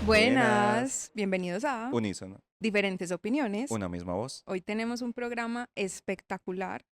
Buenas. Bienvenidos a Unísono, Diferentes Opiniones. una misma voz. Hoy tenemos un programa espectacular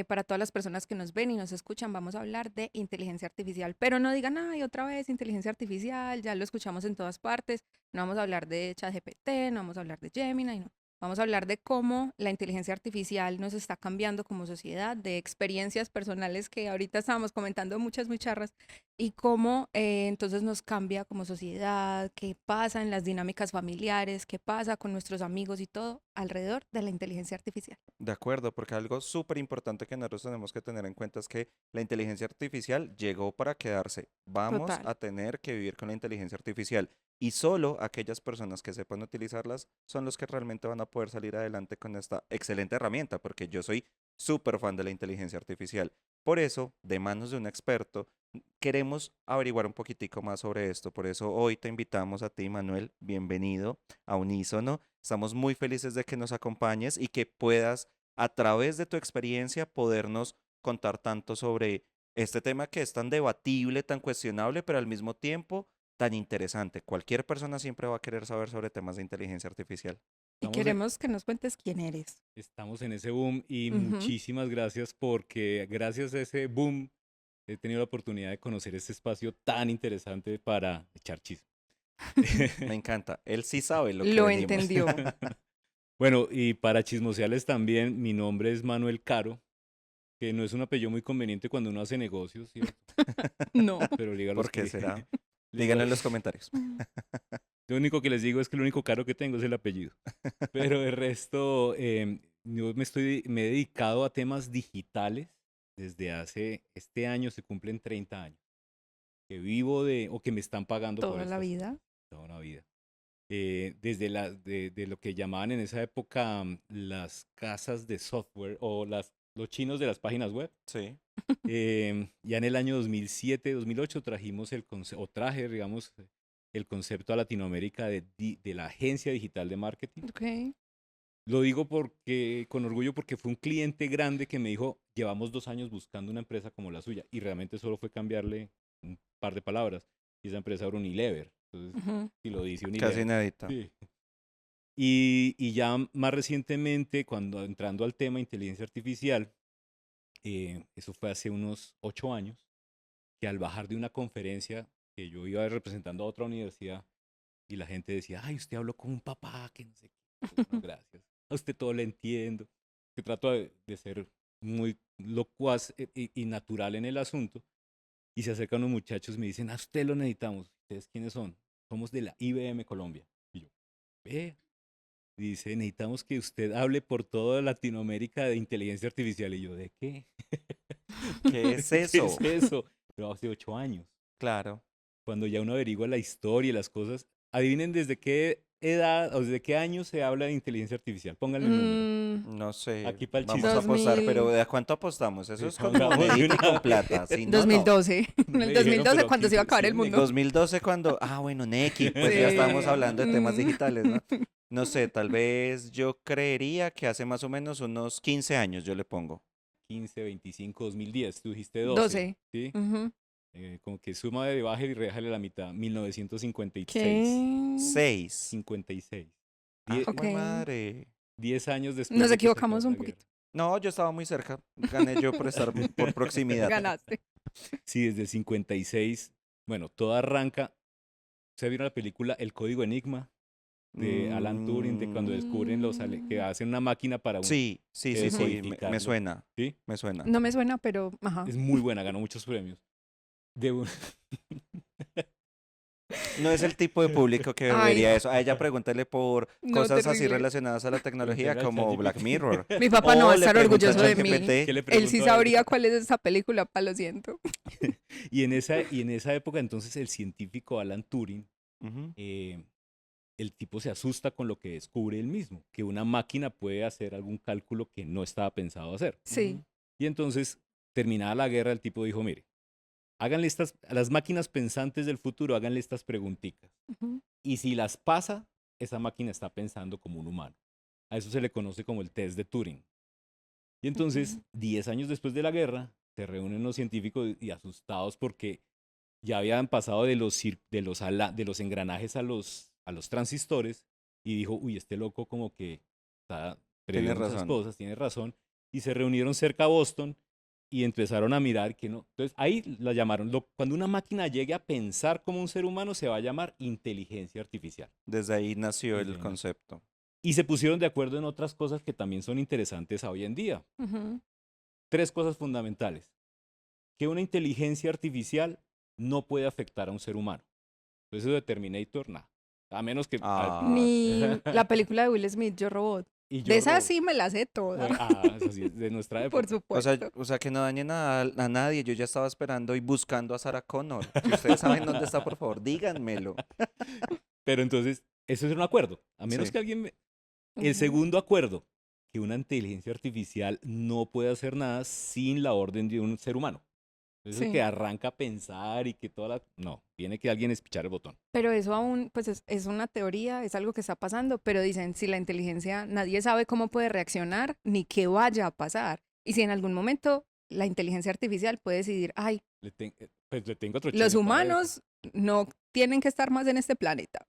para todas las personas que nos ven y nos escuchan. Vamos a hablar de inteligencia artificial, pero no digan, ay, otra vez inteligencia artificial, ya lo escuchamos en todas partes. No vamos a hablar de ChatGPT, no vamos a hablar de Gemini, no. Vamos a hablar de cómo la inteligencia artificial nos está cambiando como sociedad, de experiencias personales que ahorita estábamos comentando muchas muy charras y cómo entonces nos cambia como sociedad, qué pasa en las dinámicas familiares, qué pasa con nuestros amigos y todo alrededor de la inteligencia artificial. De acuerdo, porque algo súper importante que nosotros tenemos que tener en cuenta es que la inteligencia artificial llegó para quedarse. Vamos Total. a tener que vivir con la inteligencia artificial y solo aquellas personas que sepan utilizarlas son los que realmente van a poder salir adelante con esta excelente herramienta, porque yo soy súper fan de la inteligencia artificial. Por eso, de manos de un experto, queremos averiguar un poquitico más sobre esto. Por eso hoy te invitamos a ti, Manuel. Bienvenido a Unísono. Estamos muy felices de que nos acompañes y que puedas, a través de tu experiencia, podernos contar tanto sobre este tema que es tan debatible, tan cuestionable, pero al mismo tiempo tan interesante. Cualquier persona siempre va a querer saber sobre temas de inteligencia artificial. Y Estamos en, queremos que nos cuentes quién eres. estamos en ese boom y Ujú. muchísimas gracias porque gracias a ese boom he tenido la oportunidad de conocer este espacio tan interesante para echar chisme. Me encanta. Él sí sabe lo que Lo venimos. entendió. Bueno, y para chismosearles también, mi nombre es Manuel Caro, que no es un apellido muy conveniente cuando uno hace negocios, ¿cierto? No. Pero liga los ¿Por qué que... será? liga- Díganlo en los comentarios. Lo único que les digo es que lo único caro que tengo es el apellido. Pero el resto, me he dedicado a temas digitales desde este año se cumplen 30 años, que vivo o que me están pagando por Toda la estas cosas, vida. toda una vida. Desde de lo que llamaban en esa época las casas de software o los chinos de las páginas web. Sí. Ya en el año 2007, 2008 trajimos traje, digamos, el concepto a Latinoamérica de la agencia digital de marketing. Ok. Lo digo con orgullo porque fue un cliente grande que me dijo, llevamos 2 años buscando una empresa como la suya y realmente solo fue cambiarle un par de palabras y esa empresa era Unilever. Entonces, Ujú. si lo dice Casi Unilever. inédita. Sí. Y ya más recientemente, cuando entrando al tema inteligencia artificial, eso fue hace unos 8 años, que al bajar de una conferencia que yo iba representando a otra universidad y la gente decía, ay, usted habló con un papá, que no sé qué. Bueno, gracias. A usted todo le entiendo. Que trato de ser muy locuaz y natural en el asunto. Y se acercan los muchachos y me dicen, a usted lo necesitamos. ¿Ustedes quiénes son? Somos de la IBM Colombia. Y yo, ve. Dice, necesitamos que usted hable por toda Latinoamérica de inteligencia artificial. Y yo, ¿de qué? ¿Qué es ¿Qué es eso? eso? Pero hace 8 años. Claro. Cuando ya uno averigua la historia y las cosas, adivinen desde qué edad o desde qué año se habla de inteligencia artificial. Pónganle un número. Mm, No sé, Aquí para el vamos a chisme. apostar, pero 2000, ¿de a cuánto apostamos? Eso Sí, es como pongamos de Nedita y una con plata, vez. si no, no. 2012. En el Me dijeron, 2012 pero cuando se iba a acabar el 100 mundo. 2012 cuando, bueno, Neki, pues ya estábamos Sí. hablando de temas digitales, ¿no? Mm. No sé, tal vez yo creería que hace más o menos unos 15 años yo le pongo. 15, 25, 2010. Tú dijiste 12, 12. ¿sí? Ujú. Como que suma de baja y rejále la mitad. 1956. ¿Qué? 6. 56. Ok. Jue madre. 10 años después Nos de que se acabó equivocamos la un guerra. poquito. No, yo estaba muy cerca. Gané yo por estar por proximidad. Ganaste. Sí, desde el 56. Bueno, todo arranca. ¿Se vieron la película El Código Enigma de Alan Turing, de cuando Mm, descubren que Mm, hacen una máquina para sí, sí, sí, ujú. sí, me decodificarlo? suena, ¿Sí? me suena. No me suena, pero ajá. Es muy buena, ganó muchos premios. De un- No es el tipo de público que Ay, vería eso. A ella pregúntale por no, cosas así terrible. relacionadas a la tecnología Preguntarle al como Black ChatGPT. Mirror. Mi papá no va O a le estar pregunta a orgulloso de ¿Qué mí. qué ChatGPT. le Él sí pregunto a él? sabría cuál es esa película, pa, lo siento. Y en esa época, entonces, el científico Alan Turing, Ujú. eh, el tipo se asusta con lo que descubre él mismo, que una máquina puede hacer algún cálculo que no estaba pensado hacer. Sí. Ujú. Y entonces, terminada la guerra, el tipo dijo, mire, háganle a las máquinas pensantes del futuro, háganle estas preguntitas. Ujú. Y si las pasa, esa máquina está pensando como un humano. A eso se le conoce como el test de Turing. Y entonces, Ok. 10 años después de la guerra, se reúnen los científicos y asustados porque ya habían pasado de los engranajes a los transistores y dijo, uy, este loco como que está Tienes previendo esas razón. cosas, tiene razón, y se reunieron cerca a Boston y empezaron a mirar que no. Entonces ahí la llamaron, cuando una máquina llegue a pensar como un ser humano, se va a llamar inteligencia artificial. Desde ahí nació Desde el ahí nació. concepto. Y se pusieron de acuerdo en otras cosas que también son interesantes hoy en día. Ujú. 3 cosas fundamentales. Que una inteligencia artificial no puede afectar a un ser humano. Entonces eso de Terminator, nada. A menos que... Ah, Ni la película de Will Smith, Yo Robot. y De yo esa Robot. sí me la sé toda, Eso sí, de nuestra por época. supuesto. o sea que no dañen a nadie. Yo ya estaba esperando y buscando a Sarah Connor. Si ustedes saben dónde está, por favor, díganmelo. Pero entonces, eso es un acuerdo. A menos Sí. que alguien... El Ujú. segundo acuerdo, que una inteligencia artificial no puede hacer nada sin la orden de un ser humano. Eso Sí. que arranca a pensar y que toda la... No, tiene que alguien espichar el botón. Pero eso aún, pues es una teoría, es algo que está pasando, pero dicen, si la inteligencia, nadie sabe cómo puede reaccionar ni qué vaya a pasar. Y si en algún momento la inteligencia artificial puede decidir, ay, Pues le tengo otro los chisme para eso. humanos no tienen que estar más en este planeta.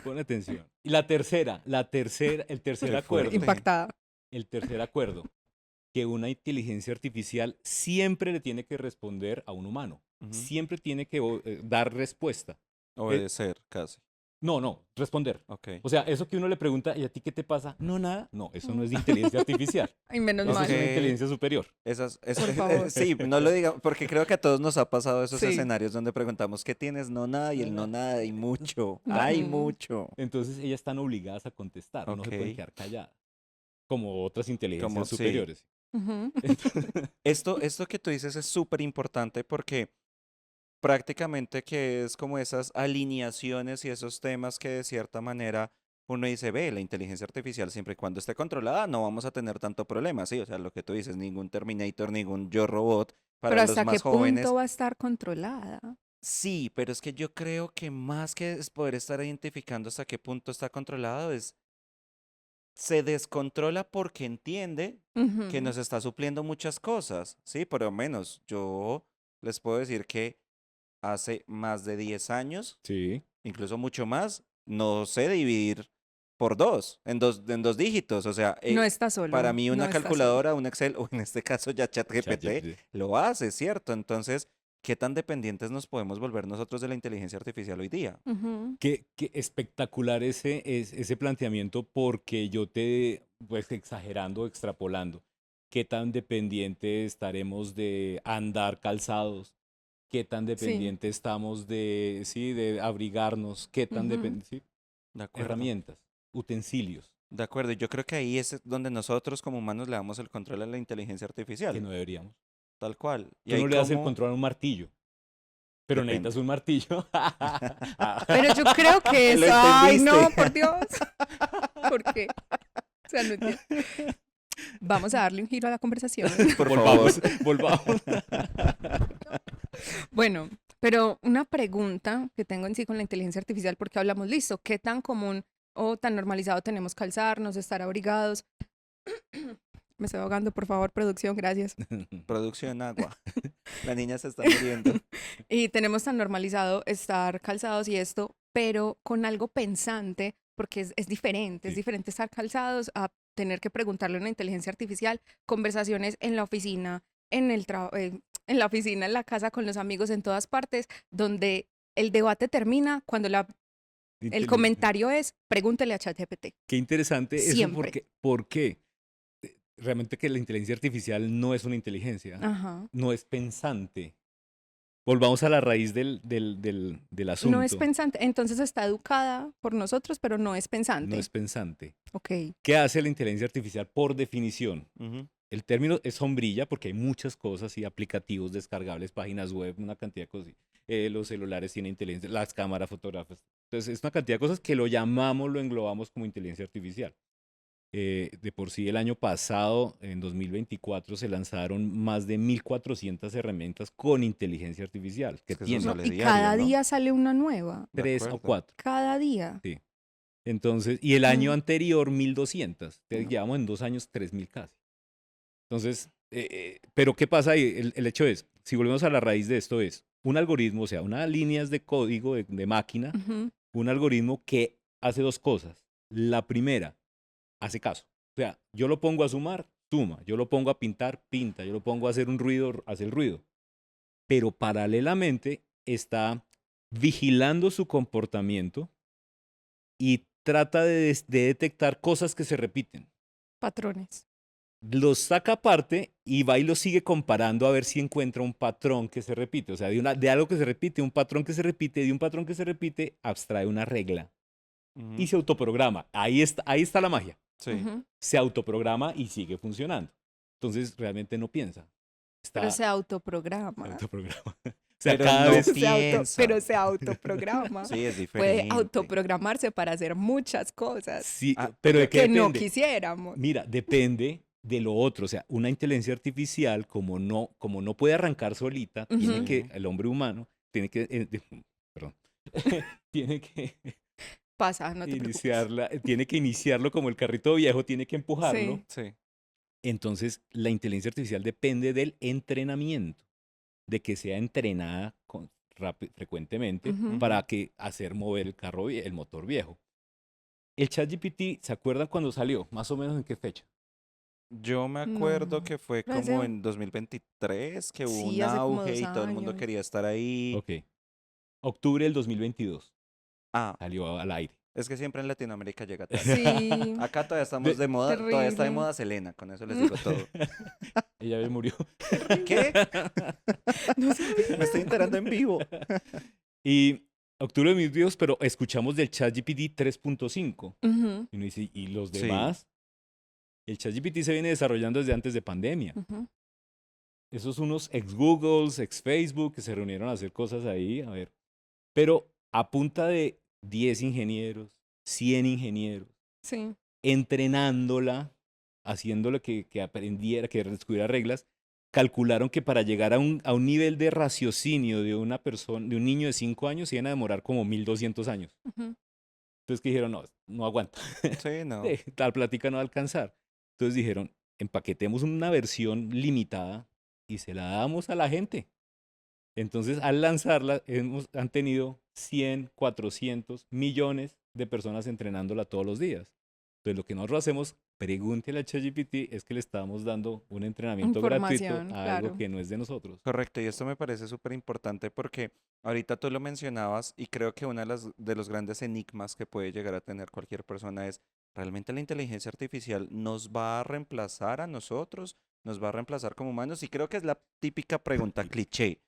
Pon atención. Y el tercer Qué acuerdo, fuerte. Impactada. el tercer acuerdo, que una inteligencia artificial siempre le tiene que responder a un humano. Ujú. Siempre tiene que dar respuesta. Obedecer, casi. No, responder. Ok. O sea, eso que uno le pregunta, ¿y a ti qué te pasa? No, nada. No, eso no es de inteligencia artificial. Ay, menos Eso mal. es una Ok. inteligencia superior. Por favor. Sí, no lo diga, porque creo que a todos nos ha pasado esos Sí. escenarios donde preguntamos ¿qué tienes? No, nada, y el no, nada, y mucho. Hay Ujú. mucho. Entonces ellas están obligadas a contestar, no se pueden Ok. quedar calladas, como otras inteligencias Como, sí. superiores. Ujú. Esto que tú dices es súper importante porque prácticamente que es como esas alineaciones y esos temas que de cierta manera uno dice, ve, la inteligencia artificial siempre y cuando esté controlada no vamos a tener tanto problema, sí, o sea, lo que tú dices, ningún Terminator, ningún Yo Robot para Pero los ¿hasta qué más jóvenes. punto va a estar controlada? Sí, pero es que yo creo que más que es poder estar identificando hasta qué punto está controlado es se descontrola porque entiende que Ujú. nos está supliendo muchas cosas, sí, por lo menos yo les puedo decir que hace más de 10 años, Sí. incluso mucho más, no sé dividir por en dos dígitos. O sea, No está para solo, mí no una está solo. calculadora, un Excel, o en este caso ya ChatGPT, ChatGPT. lo hace, ¿cierto? Entonces, ¿qué tan dependientes nos podemos volver nosotros de la inteligencia artificial hoy día? Ujú. Qué espectacular ese planteamiento porque yo pues exagerando, extrapolando, qué tan dependiente estaremos de andar calzados, qué tan Sí. dependiente estamos de abrigarnos, qué tan Ujú. dependiente, sí, De acuerdo. herramientas, utensilios, De acuerdo, y yo creo que ahí es donde nosotros como humanos le damos el control a la inteligencia que artificial, no deberíamos. tal cual. Y Tú ahí no le das el como, control a un martillo, pero necesitas depende. un martillo. Pero yo creo que Lo es, ay, no, entendiste. por Dios. ¿Por qué? O sea, no entiendo. Vamos a darle un giro a la conversación. Por favor. Volvamos. Bueno, pero una pregunta que tengo en sí con la inteligencia artificial, porque hablamos, listo, ¿qué tan común o tan normalizado tenemos calzarnos, estar abrigados? Me estoy ahogando, por favor, producción, gracias. Producción agua. La niña se está muriendo. Y tenemos tan normalizado estar calzados y esto, pero con algo pensante, porque es diferente, es Sí. diferente estar calzados a tener que preguntarle a una inteligencia artificial, conversaciones en la oficina, en la oficina, en la casa, con los amigos, en todas partes, donde el debate termina cuando el Inteligencia. comentario es, pregúntele a ChatGPT. Qué interesante eso Siempre. porque realmente que la inteligencia artificial no es una inteligencia, Ajá. no es pensante. Volvamos a la raíz del asunto. No es pensante, entonces está educada por nosotros, pero no es No pensante. es pensante. Ok. ¿Qué hace la inteligencia artificial por definición? Ujú. El término es sombrilla porque hay muchas cosas y aplicativos descargables, páginas web, una cantidad de cosas. Los celulares tienen inteligencia, las cámaras fotográficas. Entonces es una cantidad de cosas que lo englobamos como inteligencia artificial. De por sí el año pasado, en 2024, se lanzaron más de 1.400 herramientas con inteligencia artificial que Es que eso tienen No, sale y diario, cada ¿no? día sale una nueva. De 3 o acuerdo. 4. Cada día. Sí. Entonces, y el año Mm. anterior 1.200. Entonces No. llevamos en 2 años 3.000 casi. Entonces, pero ¿qué pasa ahí? El hecho es, si volvemos a la raíz de esto es, un algoritmo, o sea, unas líneas de código de máquina, Ujú. un algoritmo que hace dos cosas. La primera, hace caso. O sea, yo lo pongo a sumar, suma. Yo lo pongo a pintar, pinta. Yo lo pongo a hacer un ruido, hace el ruido. Pero paralelamente está vigilando su comportamiento y trata de detectar cosas que se repiten. Patrones. Los saca aparte y va y los sigue comparando a ver si encuentra un patrón que se repite. O sea, de algo que se repite, un patrón que se repite, de un patrón que se repite, abstrae una regla y Ujú. se autoprograma. Ahí está la magia. Sí. Ujú. Se autoprograma y sigue funcionando. Entonces, realmente no piensa. Pero Se se autoprograma. autoprograma. O sea, Pero cada no vez... piensa. Pero se autoprograma. Sí, es Puede diferente. autoprogramarse para hacer muchas cosas Sí, Ah, pero ¿de qué que no depende? quisiéramos. Mira, depende de lo otro. O sea, una inteligencia artificial, como no puede arrancar solita, tiene Ujú. que, el hombre humano, tiene que, perdón, tiene que Pasa, no te preocupes. tiene que iniciarlo como el carrito viejo, tiene que empujarlo. Sí. Sí. Entonces, la inteligencia artificial depende del entrenamiento, de que sea entrenada frecuentemente Ujú. para que hacer mover el carro, el motor viejo. El ChatGPT, ¿se acuerdan cuando salió? Más o menos en qué fecha. Yo me acuerdo No. que fue Pero como en 2023, que hubo sí, un hace como auge 2 y todo el mundo años. quería estar ahí. Ok. Octubre del 2022 Ah, salió al aire. es que siempre en Latinoamérica llega tarde. Sí, Acá todavía estamos de moda, todavía está de terrible. moda Selena, con eso les digo todo. Ella ya murió. ¿Qué? No sabía. Me estoy enterando en vivo. Y octubre de 2022, pero escuchamos del ChatGPT 3.5. Ujú, Y uno dice, ¿y los Sí. demás? El ChatGPT se viene desarrollando desde antes de pandemia. ujú. Esos unos ex Googles, ex Facebook, que se reunieron a hacer cosas ahí, a ver. Pero a punta de 10 ingenieros, 100 ingenieros, Sí. entrenándola, haciéndole que aprendiera, que descubriera reglas, calcularon que para llegar a un nivel de raciocinio de una persona, de un niño de 5 años, se iban a demorar como 1200 años. Ujú. Entonces que dijeron, no aguanta, Sí, no. tal plática no va a alcanzar. Entonces dijeron, empaquetemos una versión limitada y se la damos a la gente. Entonces, al lanzarla, han tenido 100, 400 millones de personas entrenándola todos los días. Entonces, lo que nosotros hacemos, pregúntele a ChatGPT, es que le estamos dando un entrenamiento gratuito Información, a algo claro. que no es de nosotros. Correcto, y esto me parece súper importante porque ahorita tú lo mencionabas y creo que uno de los grandes enigmas que puede llegar a tener cualquier persona es, ¿realmente la inteligencia artificial nos va a reemplazar a nosotros? ¿Nos va a reemplazar como humanos? Y creo que es la típica pregunta cliché,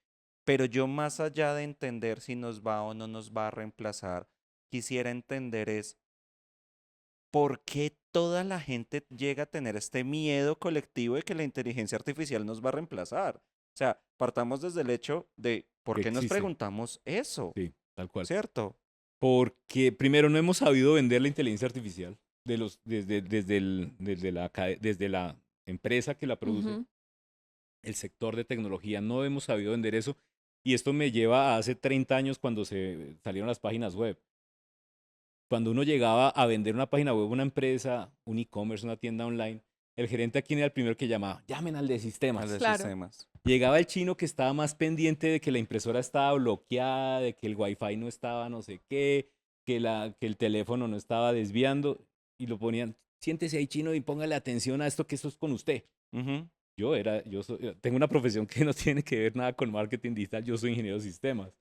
pero yo más allá de entender si nos va o no nos va a reemplazar, quisiera entender es ¿por qué toda la gente llega a tener este miedo colectivo de que la inteligencia artificial nos va a reemplazar? O sea, partamos desde el hecho de ¿por Que qué nos existe. preguntamos eso? Sí, tal cual. ¿Cierto? Porque primero no hemos sabido vender la inteligencia artificial desde la empresa que la produce, Ujú. el sector de tecnología, no hemos sabido vender eso. Y esto me lleva a hace 30 años cuando se salieron las páginas web. Cuando uno llegaba a vender una página web, una empresa, un e-commerce, una tienda online, el gerente aquí era el primero que llamaba, llamen al de Al sistemas. de Claro. sistemas. Llegaba el chino que estaba más pendiente de que la impresora estaba bloqueada, de que el wifi no estaba no sé qué, que el teléfono no estaba desviando, y lo ponían, siéntese ahí chino y póngale atención a esto, que esto es con usted. Ujú. Tengo una profesión que no tiene que ver nada con marketing digital, yo soy ingeniero de sistemas.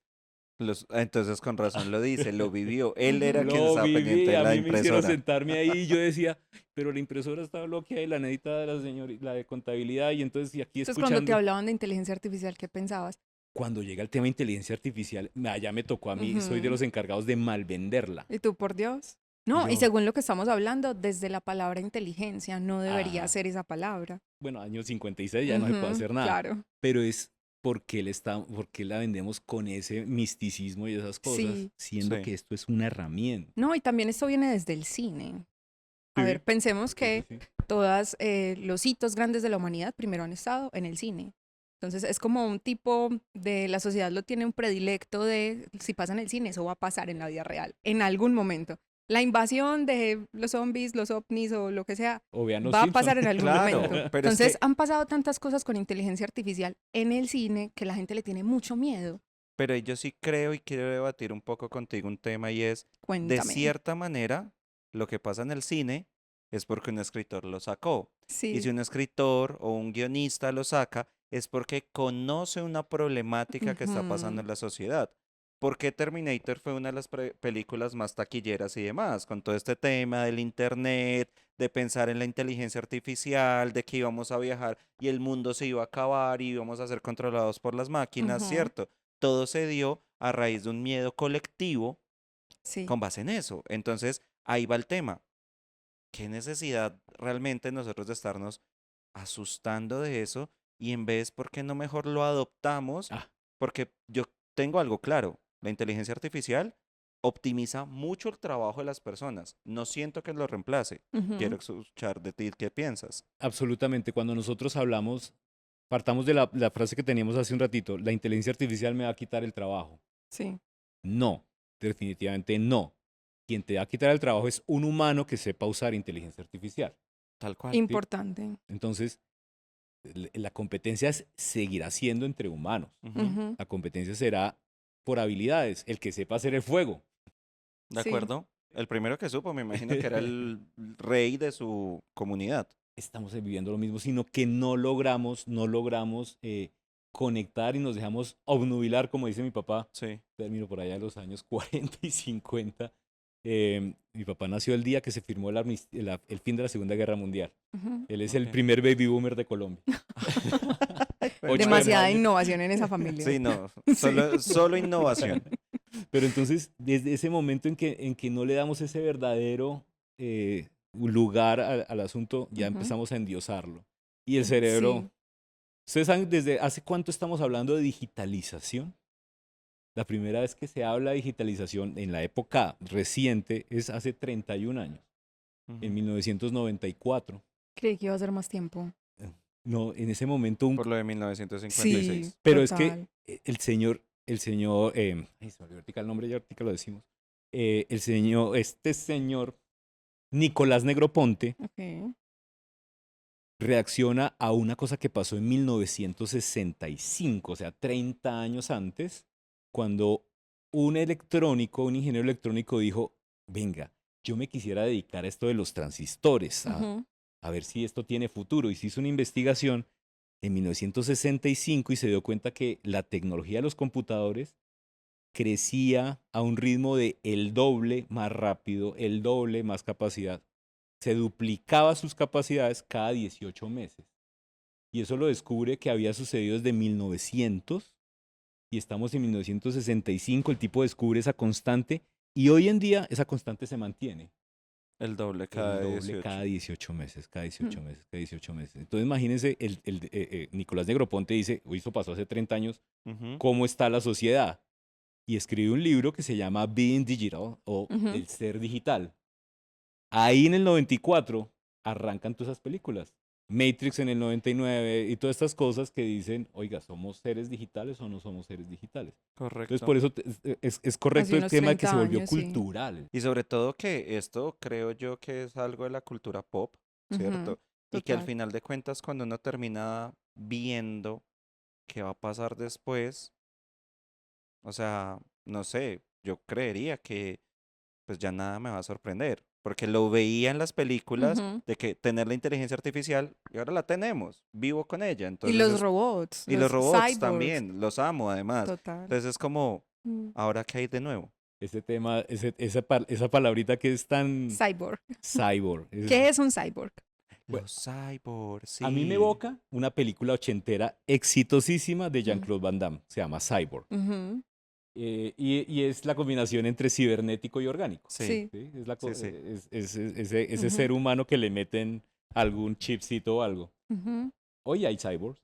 Entonces con razón lo dice, lo vivió. Él era Ujú. quien Lo estaba pendiente viví, de a la mí me hicieron impresora. sentarme ahí y yo decía, pero la impresora está bloqueada y la necesita de la de contabilidad, y entonces y aquí Entonces, cuando te escuchando. hablaban de inteligencia artificial, ¿qué pensabas? Cuando llega el tema de inteligencia artificial, ya me tocó a mí, soy de Ujú. los encargados de malvenderla. ¿Y tú, por Dios? Y No, y yo, según lo que estamos hablando, desde la palabra inteligencia, no debería ah, ser esa palabra. bueno, año 56 ya no se puede Ujú, hacer nada, claro. pero es por qué la vendemos con ese misticismo y esas cosas, Sí. siendo Sí. que esto es una herramienta. No, y también esto viene desde el cine. A Sí, ver, pensemos sí, que sí, sí. todos los hitos grandes de la humanidad primero han estado en el cine. Entonces es como un tipo de la sociedad lo tiene un predilecto de si pasa en el cine, eso va a pasar en la vida real, en algún momento. La invasión de los zombies, los ovnis o lo que sea, O vean los va a Simpson. pasar en algún Claro, momento. pero es Entonces que han pasado tantas cosas con inteligencia artificial en el cine que la gente le tiene mucho miedo. Pero yo sí creo y quiero debatir un poco contigo un tema y es, de Cuéntame. cierta manera, lo que pasa en el cine es porque un escritor lo sacó. Y si Sí. un escritor o un guionista lo saca, es porque conoce una problemática que está pasando Ujú, en la sociedad. ¿Por qué Terminator fue una de las películas más taquilleras y demás? Con todo este tema del internet, de pensar en la inteligencia artificial, de que íbamos a viajar y el mundo se iba a acabar y íbamos a ser controlados por las máquinas, ujú, ¿cierto? Todo se dio a raíz de un miedo colectivo sí. con base en eso. Entonces, ahí va el tema. ¿Qué necesidad realmente nosotros de estarnos asustando de eso? Y en vez, ¿por qué no mejor lo adoptamos? Ah, Porque yo tengo algo claro. La inteligencia artificial optimiza mucho el trabajo de las personas. No siento que lo reemplace. Ujú, Quiero escuchar de ti qué piensas. absolutamente. Cuando nosotros hablamos, partamos de la frase que teníamos hace un ratito, la inteligencia artificial me va a quitar el trabajo. sí. No, definitivamente no. Quien te va a quitar el trabajo es un humano que sepa usar inteligencia artificial. Tal cual. ¿Sí? Importante. Entonces, la competencia seguirá siendo entre humanos. Ujú. Ujú, La competencia será por habilidades. El que sepa hacer el fuego. ¿De sí. acuerdo? El primero que supo, me imagino que era el rey de su comunidad. Estamos viviendo lo mismo, sino que no logramos conectar y nos dejamos obnubilar, como dice mi papá, Sí. término por allá de los años 40 y 50. Mi papá nació el día que se firmó el fin de la Segunda Guerra Mundial. Ujú. Él es el Ok. primer baby boomer de Colombia. Ocho Demasiada hermanos. innovación en esa familia. Sí, no, Sí. solo innovación. Pero entonces, desde ese momento en que no le damos ese verdadero lugar al asunto, ya Ujú, empezamos a endiosarlo. Y el cerebro, sí. ¿ustedes saben desde hace cuánto estamos hablando de digitalización? La primera vez que se habla de digitalización en la época reciente es hace 31 años, en Ujú. 1994. Creí que iba a ser más tiempo. Eh, No, en ese momento, Por lo de Sí, 1956. pero es que total. ay, se me olvidó ahorita el nombre, ya ahorita lo decimos. Este señor, Nicolás Negroponte, Ok. reacciona a una cosa que pasó en 1965, o sea, 30 años antes, cuando un ingeniero electrónico dijo, venga, yo me quisiera dedicar a esto de los transistores, Ujú, a ver si esto tiene futuro. Y se hizo una investigación en 1965 y se dio cuenta que la tecnología de los computadores crecía a un ritmo de el doble más rápido, el doble más capacidad. Se duplicaba sus capacidades cada 18 meses. Y eso lo descubre que había sucedido desde 1900 y estamos en 1965. El tipo descubre esa constante y hoy en día esa constante se mantiene. El doble El cada doble cada 18. 18 meses, cada ujú, 18 meses, cada 18 meses. Entonces imagínense, Nicolás Negroponte dice, uy, esto pasó hace 30 años, Ujú. ¿cómo está la sociedad? Y escribe un libro que se llama Being Digital o ujú. El Ser Digital. Ahí en el 94 arrancan todas esas películas. Matrix en el 99 y todas estas cosas que dicen, oiga, ¿somos seres digitales o no somos seres digitales? Entonces, Correcto. por eso es correcto Hace el unos tema de que se 30 volvió años, sí. cultural. Y sobre todo que esto creo yo que es algo de la cultura pop, Ujú, ¿cierto? Y que al total. final de cuentas cuando uno termina viendo qué va a pasar después, o sea, no sé, yo creería que pues ya nada me va a sorprender, porque lo veía en las películas Ujú. de que tener la inteligencia artificial y ahora la tenemos, vivo con ella, Y entonces los es, robots, y los los robots cyborgs, también, los amo además, total. entonces es como, Mm. ahora qué hay de nuevo, Ese tema, esa palabrita que es tan Cyborg. cyborg. ¿Qué es un cyborg? Bueno, los cyborgs, a mí me sí, evoca una película ochentera exitosísima de Mm, Jean-Claude Van Damme, se llama Cyborg. ujú, Y es la combinación entre cibernético y orgánico. sí, sí. ¿Sí? sí, sí, Ese Ujú, ser humano que le meten algún chipcito o algo. ujú. Hoy hay cyborgs,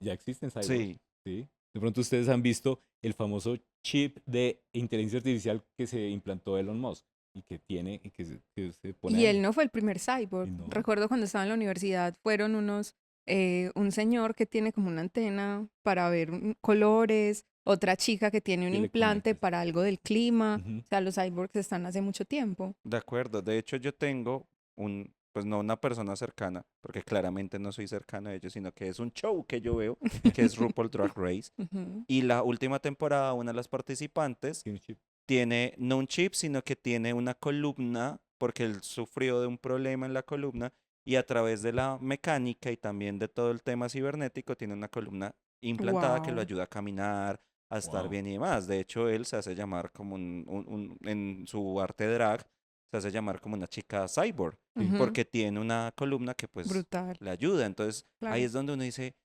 ya existen cyborgs. sí, ¿Sí? De pronto ustedes han visto el famoso chip de inteligencia artificial que se implantó Elon Musk y que tiene y que se pone Y él ahí. no fue el primer cyborg. Y no, Recuerdo cuando estaba en la universidad, fueron un señor que tiene como una antena para ver colores, otra chica que tiene un que le implante conectes. para algo del clima. Ujú. O sea, los cyborgs están hace mucho tiempo. de acuerdo, de hecho yo tengo un pues no una persona cercana, porque claramente no soy cercano a ellos, sino que es un show que yo veo, que es RuPaul Drag Race. Ujú. Y la última temporada, una de las participantes Tiene un chip. tiene no un chip, sino que tiene una columna, porque él sufrió de un problema en la columna, y a través de la mecánica y también de todo el tema cibernético, tiene una columna implantada que lo Wow. ayuda a caminar, a estar Wow. bien y demás. De hecho, él se hace llamar como en su arte drag, se hace llamar como una chica cyborg, Sí. Ujú. porque tiene una columna que pues Brutal, le ayuda. Entonces, ahí claro. es donde uno dice,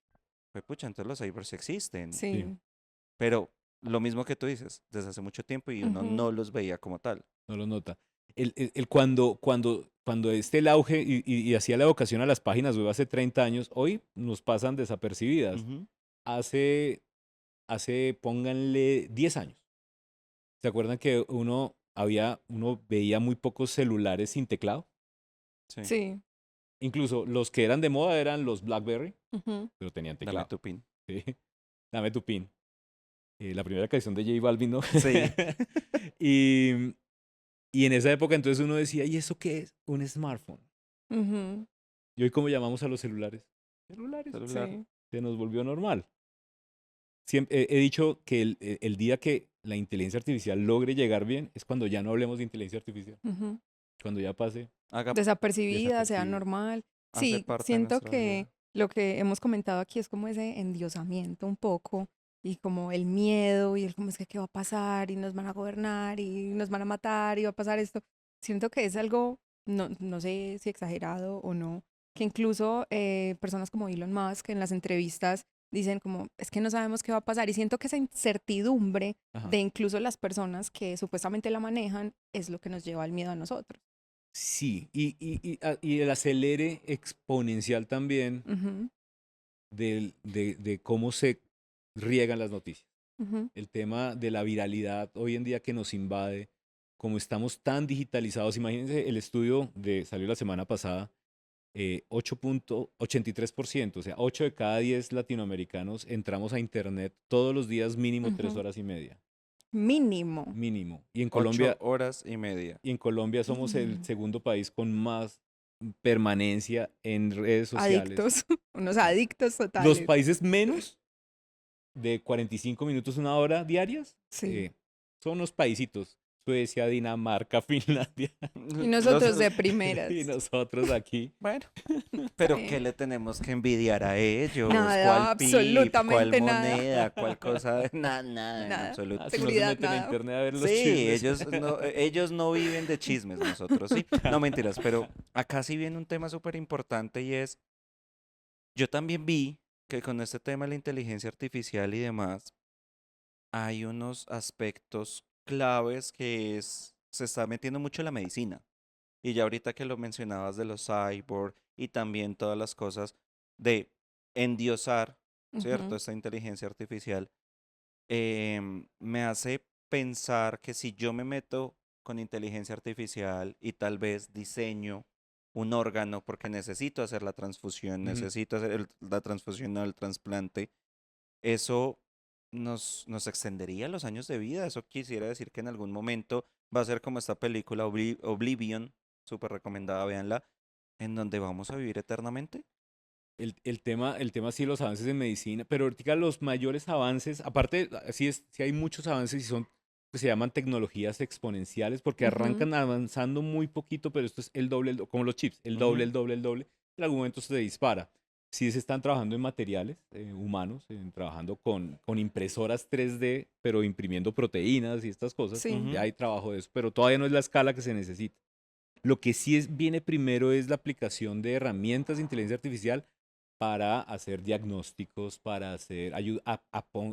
pues pucha, entonces los cyborgs existen. Sí. Sí. Pero lo mismo que tú dices, desde hace mucho tiempo y uno Ujú. no los veía como tal. No lo nota. Cuando el auge y hacía la evocación a las páginas web hace 30 años, hoy nos pasan desapercibidas. Ujú. Hace, pónganle 10 años. ¿Se acuerdan que uno veía muy pocos celulares sin teclado? Sí, Sí. Incluso los que eran de moda eran los BlackBerry, Ujú. pero tenían dame teclado. tu pin. ¿Sí? Dame tu pin. La primera canción de J Balvin, ¿no? Sí. y, y en esa época entonces uno decía, ¿y eso qué es? Un smartphone. Ujú. ¿Y hoy cómo llamamos a los celulares? Celulares. Celular. Sí. Se nos volvió normal. Siempre, he dicho que el día que la inteligencia artificial logre llegar bien es cuando ya no hablemos de inteligencia artificial. Ujú. Cuando ya pase Haga, Desapercibida, sea desapercibido. normal. hace Sí, parte de siento nuestra que vida. lo que hemos comentado aquí es como ese endiosamiento un poco y como el miedo y el como es que qué va a pasar y nos van a gobernar y nos van a matar y va a pasar esto. Siento que es algo, no sé si exagerado o no, que incluso personas como Elon Musk en las entrevistas dicen como es que no sabemos qué va a pasar y siento que esa incertidumbre Ajá. de incluso las personas que supuestamente la manejan es lo que nos lleva al miedo a nosotros. Sí, y el acelere exponencial también Ujú. de cómo se riegan las noticias. Ujú. El tema de la viralidad hoy en día que nos invade, como estamos tan digitalizados, imagínense el estudio salió la semana pasada, 8,83%, o sea, 8 de cada 10 latinoamericanos entramos a Internet todos los días mínimo 3 Ujú. horas y media, Mínimo. mínimo. 8 horas y media. Y en Colombia somos el Mm. segundo país con más permanencia en redes sociales. Adictos, unos Sí. adictos Los totales. países menos de 45 minutos, una hora diarias, Sí. son los paisitos. Suecia, Dinamarca, Finlandia Y Los, nosotros de y primeras. nosotros aquí. bueno, pero ¿qué Sí. le tenemos que envidiar a ellos? ¿Cuál Nada, PIB? ¿Cuál absolutamente nada. moneda? ¿Cuál cosa? Nada, nada en Nada. absoluto. Ah, si no se Seguridad, meten a nada. internet a ver los Sí, chismes. ellos no viven de chismes, nosotros sí. No mentiras, pero acá sí viene un tema súper importante y es, yo también vi que con este tema de la inteligencia artificial y demás, hay unos aspectos claves se está metiendo mucho en la medicina. Y ya ahorita que lo mencionabas de los cyborg y también todas las cosas de endiosar, ¿cierto? Ujú. Esta inteligencia artificial, me hace pensar que si yo me meto con inteligencia artificial y tal vez diseño un órgano porque necesito hacer la transfusión, Ujú. necesito hacer la transfusión o el trasplante, eso nos extendería los años de vida. Eso quisiera decir que en algún momento va a ser como esta película Oblivion, súper recomendada, véanla, en donde vamos a vivir eternamente. El tema sí, los avances en medicina, pero ahorita los mayores avances, aparte, sí hay muchos avances y son, que se llaman tecnologías exponenciales, porque Ujú. arrancan avanzando muy poquito, pero esto es el doble, como los chips, el doble, Ujú, el doble, el doble, en algún momento se dispara. Sí se están trabajando en materiales humanos, trabajando con impresoras 3D, pero imprimiendo proteínas y estas cosas, Sí. ya ujú, hay trabajo de eso, pero todavía no es la escala que se necesita. Lo que sí viene primero es la aplicación de herramientas de inteligencia artificial para hacer diagnósticos, para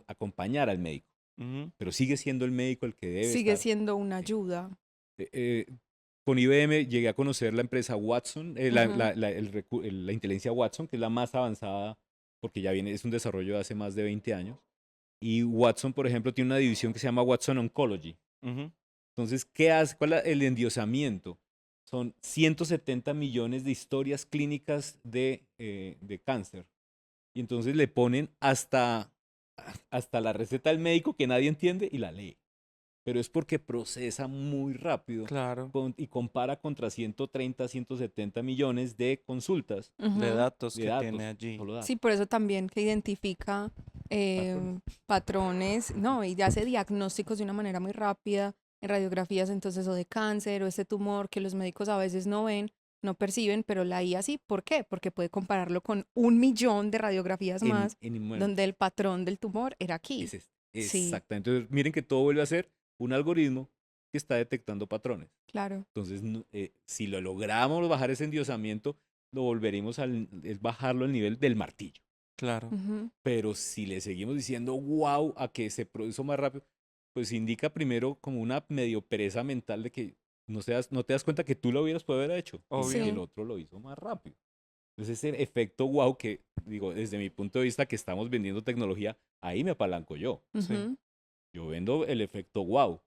acompañar al médico. ujú. Pero sigue siendo el médico el que debe Sigue estar. siendo una Sí. ayuda. Eh, eh, con IBM llegué a conocer la empresa Watson, Ujú. la inteligencia Watson, que es la más avanzada porque es un desarrollo de hace más de 20 años. Y Watson, por ejemplo, tiene una división que se llama Watson Oncology. Ujú. Entonces, ¿qué hace? ¿Cuál es el endiosamiento? Son 170 millones de historias clínicas de cáncer. Y entonces le ponen hasta la receta del médico que nadie entiende y la lee. pero es porque procesa muy rápido Claro. y compara contra 130, 170 millones de consultas, De Ujú. datos de que datos, tiene allí. solo datos. Sí, por eso también que identifica patrones, no, y hace diagnósticos de una manera muy rápida en radiografías, entonces, o de cáncer, o este tumor que los médicos a veces no ven, no perciben, pero la IA sí. ¿Por qué? Porque puede compararlo con 1 millón de radiografías más, Bueno, donde el patrón del tumor era aquí. es este. Sí, Exactamente. Entonces, miren que todo vuelve a ser un algoritmo que está detectando patrones. claro. Entonces, si lo logramos bajar ese endiosamiento, lo volveremos es bajarlo al nivel del martillo. Claro. Ujú. Pero si le seguimos diciendo wow a que se produce más rápido, pues indica primero como una medio pereza mental de que no te das cuenta que tú lo hubieras podido haber hecho y Obvio. que el Sí. otro lo hizo más rápido. Entonces ese efecto wow que, digo, desde mi punto de vista que estamos vendiendo tecnología, ahí me apalanco yo. Sí. Ujú. Yo vendo el efecto wow.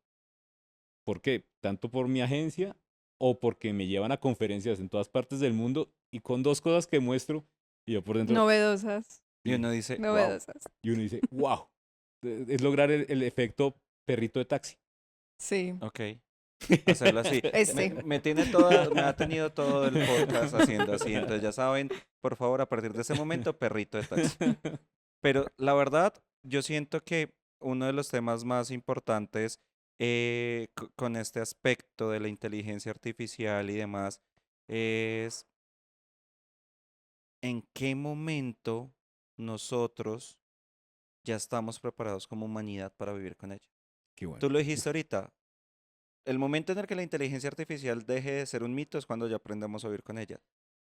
¿Por qué? Tanto por mi agencia o porque me llevan a conferencias en todas partes del mundo y con dos cosas que muestro y yo por dentro, Novedosas, Y sí, uno dice, wow. novedosas. y uno dice, wow. Es lograr el efecto perrito de taxi. Sí, Ok. Hacerlo así. Este. Me ha tenido todo el podcast haciendo así. Entonces ya saben, por favor, a partir de ese momento, perrito de taxi. Pero la verdad, yo siento que uno de los temas más importantes con este aspecto de la inteligencia artificial y demás es en qué momento nosotros ya estamos preparados como humanidad para vivir con ella. Qué bueno. Tú lo dijiste ahorita, el momento en el que la inteligencia artificial deje de ser un mito es cuando ya aprendamos a vivir con ella.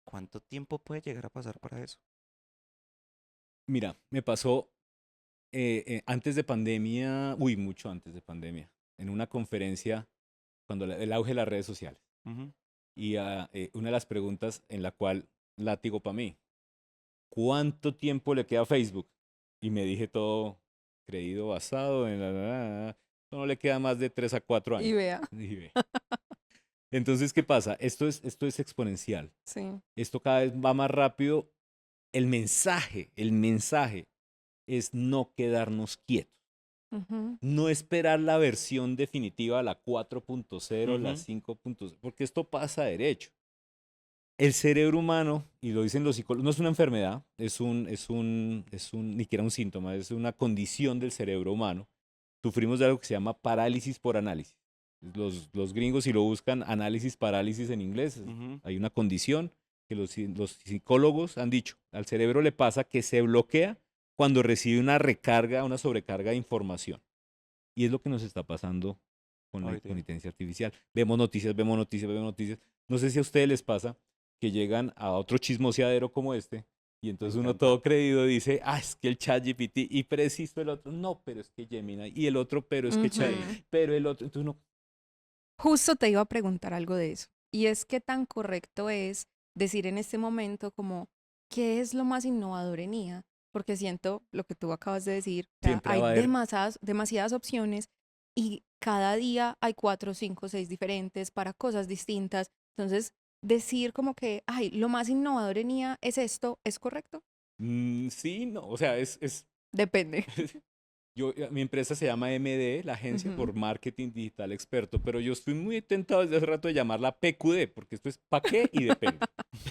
¿Cuánto tiempo puede llegar a pasar para eso? Mira, me pasó antes de pandemia, mucho antes de pandemia, en una conferencia cuando el auge de las redes sociales. Ujú. Y una de las preguntas en la cual látigo para mí, ¿cuánto tiempo le queda a Facebook? Y me dije todo creído, basado en no le queda más de 3 a 4 Y años. vea, Y ve. Entonces, ¿qué pasa? Esto es exponencial. sí. Esto cada vez va más rápido. El mensaje es no quedarnos quietos. Ujú. No esperar la versión definitiva, la 4.0, la Ujú. 5.0, porque esto pasa derecho. El cerebro humano, y lo dicen los psicólogos, no es una enfermedad, ni siquiera un síntoma, es una condición del cerebro humano. Sufrimos de algo que se llama parálisis por análisis. Los gringos, si lo buscan, análisis parálisis en inglés, Ujú. hay una condición que los psicólogos han dicho, al cerebro le pasa que se bloquea cuando recibe una recarga, una sobrecarga de información. Y es lo que nos está pasando con Ay, con Dios. inteligencia artificial. Vemos noticias, vemos noticias, vemos noticias. No sé si a ustedes les pasa que llegan a otro chismoseadero como este y entonces uno encanta. todo creído dice, es que el ChatGPT y preciso el otro, no, pero es que Gemini y el otro, pero es que Ujú. pero el otro, entonces uno, Justo te iba a preguntar algo de eso. Y es qué tan correcto es decir en este momento como, ¿qué es lo más innovador en IA? Porque siento lo que tú acabas de decir, o sea, siempre hay va a haber, demasiadas opciones y cada día hay 4, 5, 6 diferentes para cosas distintas. Entonces, decir como que, ay, lo más innovador en IA es esto, ¿es correcto? sí, no, o sea, Depende. mi empresa se llama MD, la agencia Ujú. por marketing digital experto, pero yo estoy muy tentado desde hace rato de llamarla PQD, porque esto es pa' qué y depende.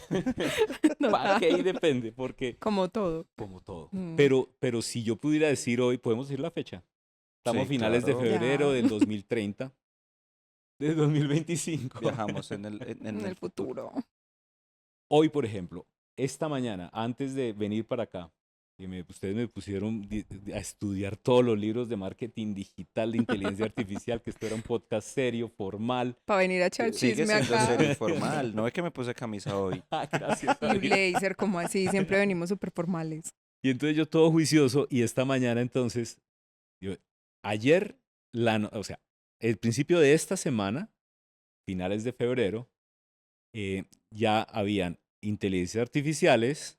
¿Para Total. qué y depende? Porque, Como todo. como todo. Mm. Pero si yo pudiera decir hoy, podemos decir la fecha. Estamos Sí, finales de claro. febrero Ya, del 2030, de 2025. Viajamos en en el el futuro. futuro. Hoy, por ejemplo, esta mañana, antes de venir para acá, ustedes me pusieron a estudiar todos los libros de marketing digital, de inteligencia artificial, que esto era un podcast serio, formal. Para venir a echar Sigue chisme siendo acá. serio y formal. No es que me puse camisa hoy. Gracias a Y Dios. blazer, como así, siempre venimos súper formales. Y entonces yo todo juicioso y esta mañana entonces, yo, ayer, o sea, el principio de esta semana, finales de febrero, ya habían inteligencias artificiales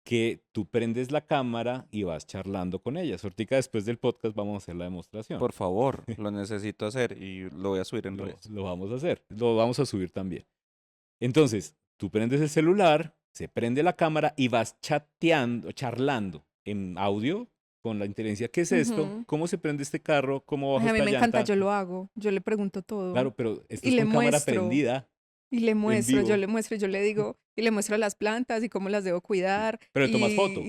que tú prendes la cámara y vas charlando con ellas. Ahorita después del podcast vamos a hacer la demostración. Por favor, lo necesito hacer y lo voy a subir en redes. Lo vamos a hacer, lo vamos a subir también. Entonces, tú prendes el celular, se prende la cámara y vas chateando, charlando en audio, con la inteligencia, ¿qué es esto? Ujú. ¿Cómo se prende este carro? ¿Cómo Ay, bajo a mí esta me encanta, llanta? yo lo hago, yo le pregunto todo Claro, pero esto y es le con cámara muestro. prendida, Y le en muestro, yo vivo, le muestro, yo le digo, y le muestro las plantas y cómo las debo cuidar. pero le tomas Y foto,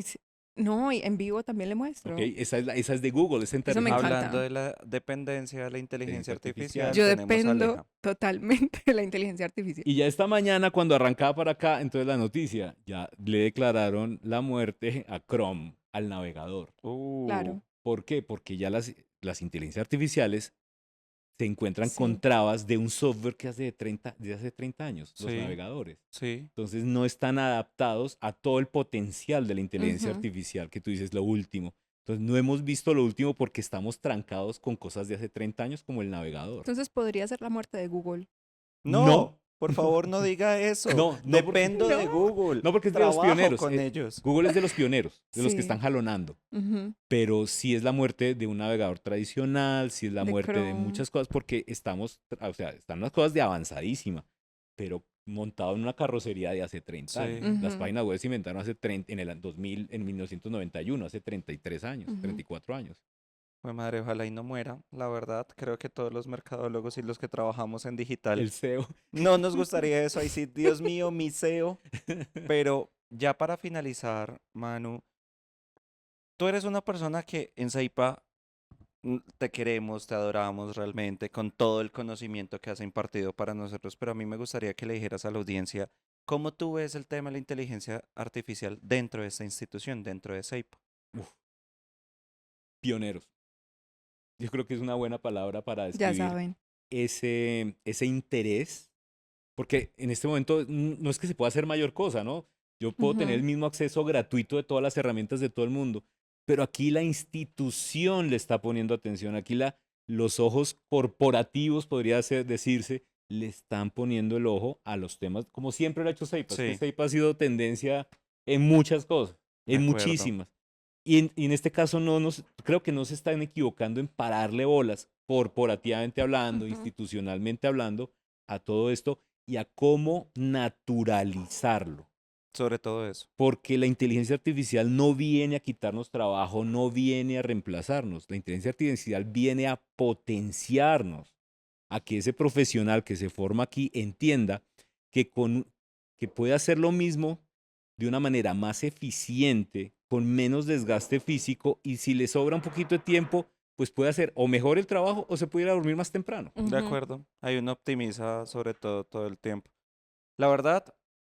no, y en vivo también le ¿ok? muestro. Esa es de Google, esa Eso me Hablando encanta. de la dependencia de la inteligencia inteligencia artificial. artificial, Yo tenemos a dependo Aleja. totalmente de la inteligencia artificial. Y ya esta mañana, cuando arrancaba para acá, entonces la noticia, ya le declararon la muerte a Chrome, al navegador. Uh, Claro, ¿Por qué? Porque ya las inteligencias artificiales se encuentran con sí. trabas de un software que de hace 30 años, los sí, navegadores. sí. Entonces no están adaptados a todo el potencial de la inteligencia Ujú. artificial que tú dices lo último. Entonces no hemos visto lo último porque estamos trancados con cosas de hace 30 años como el navegador. Entonces podría ser la muerte de Google. No, No, por favor, no diga eso. no porque, Dependo No. de Google. no porque es de los Trabajo pioneros. con ellos. Google es de los pioneros, de los que están Sí. jalonando. Ujú. Pero sí es la muerte de un navegador tradicional, sí es la De muerte de Chrome. muchas cosas, porque o sea, están unas cosas de avanzadísima, pero montado en una carrocería de hace 30 años. Sí. Las Ujú, páginas web se inventaron hace 30, en el 2000, en 1991, hace 33 años, ujú. 34 años. Pues madre, ojalá y no muera. La verdad, creo que todos los mercadólogos y los que trabajamos en digital El SEO. no nos gustaría eso. Ahí sí, Dios mío, mi SEO. Pero ya para finalizar, Manu, tú eres una persona que en Seipa te queremos, te adoramos realmente con todo el conocimiento que has impartido para nosotros, pero a mí me gustaría que le dijeras a la audiencia cómo tú ves el tema de la inteligencia artificial dentro de esta institución, dentro de Seipa. Uf, pioneros. Yo creo que es una buena palabra para Ya describir saben. ese interés, porque en este momento no es que se pueda hacer mayor cosa, ¿no? Yo puedo tener el Ujú, mismo acceso gratuito de todas las herramientas de todo el mundo, pero aquí la institución le está poniendo atención, aquí los ojos corporativos, decirse, le están poniendo el ojo a los temas, como siempre lo ha hecho Seipa. Es que Sí, Seipa ha sido tendencia en muchas cosas, de en acuerdo. muchísimas. Y en este caso creo que no se están equivocando en pararle bolas, corporativamente hablando, ujú. institucionalmente hablando, a todo esto y a cómo naturalizarlo. Sobre todo eso. Porque la inteligencia artificial no viene a quitarnos trabajo, no viene a reemplazarnos. La inteligencia artificial viene a potenciarnos, a que ese profesional que se forma aquí entienda que puede hacer lo mismo de una manera más eficiente, con menos desgaste físico y si le sobra un poquito de tiempo, pues puede hacer o mejor el trabajo o se puede ir a dormir más temprano. De Ujú. acuerdo. Hay uno optimiza sobre todo el tiempo. La verdad,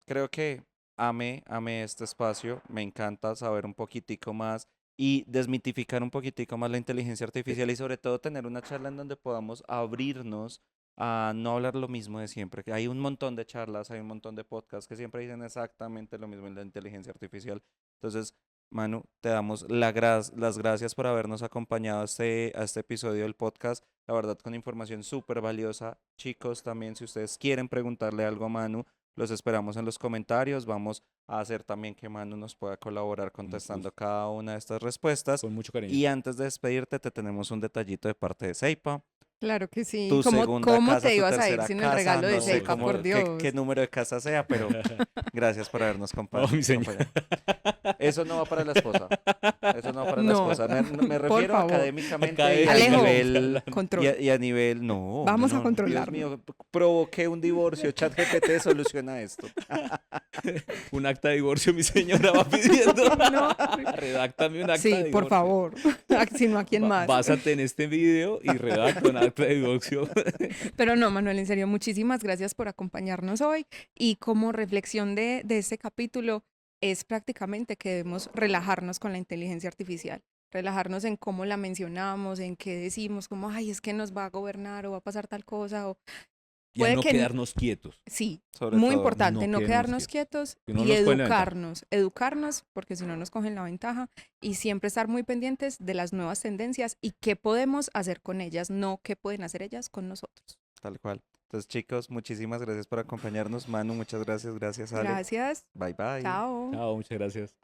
creo que amé este espacio. Me encanta saber un poquitico más y desmitificar un poquitico más la inteligencia Eh, artificial y sobre todo tener una charla en donde podamos abrirnos a no hablar lo mismo de siempre. Que hay un montón de charlas, hay un montón de podcasts que siempre dicen exactamente lo mismo en la inteligencia artificial. Entonces, Manu, te damos las gracias por habernos acompañado a este episodio del podcast. La verdad, con información súper valiosa. Chicos, también si ustedes quieren preguntarle algo a Manu, los esperamos en los comentarios. Vamos a hacer también que Manu nos pueda colaborar Con mucho contestando gusto, cada una de estas respuestas. con mucho cariño. Y antes de despedirte, te tenemos un detallito de parte de Seipa. Claro que sí. Tu ¿Cómo, segunda cómo casa, te tu ibas a ir tercera sin el casa, regalo de no No, sé por Seipa, por favor. qué Dios? número de casa sea, pero gracias por habernos Oh, mi señor. acompañado. Eso no va para la esposa. Eso no va para la No, esposa. Me por refiero favor. académicamente Alejo, Académicamente hablando. control. y a nivel, no, no, Vamos a no, Dios controlarnos. mío, provoqué un divorcio, ChatGPT soluciona esto. Un acta de divorcio, mi señora va pidiendo. No. Redáctame un acta Sí, de por divorcio. favor. Si no, ¿a quién más? Básate en este video y redacta un acta de divorcio. Pero no, Manuel, en serio, muchísimas gracias por acompañarnos hoy. Y como reflexión de este capítulo, es prácticamente que debemos relajarnos con la inteligencia artificial. Relajarnos en cómo la mencionamos, en qué decimos, como, ay, es que nos va a gobernar o va a pasar tal cosa. O Y a puede no que, quedarnos quietos. sí, Sobre muy todo, importante, No no quedarnos quedarnos quietos. quietos Que no y nos pueden levantar. educarnos, porque si no nos cogen la ventaja y siempre estar muy pendientes de las nuevas tendencias y qué podemos hacer con ellas, no qué pueden hacer ellas con nosotros. tal cual. Entonces, chicos, muchísimas gracias por acompañarnos. Manu, muchas gracias. Gracias, Ale. Gracias. Bye, bye. Chao. Chao, muchas gracias.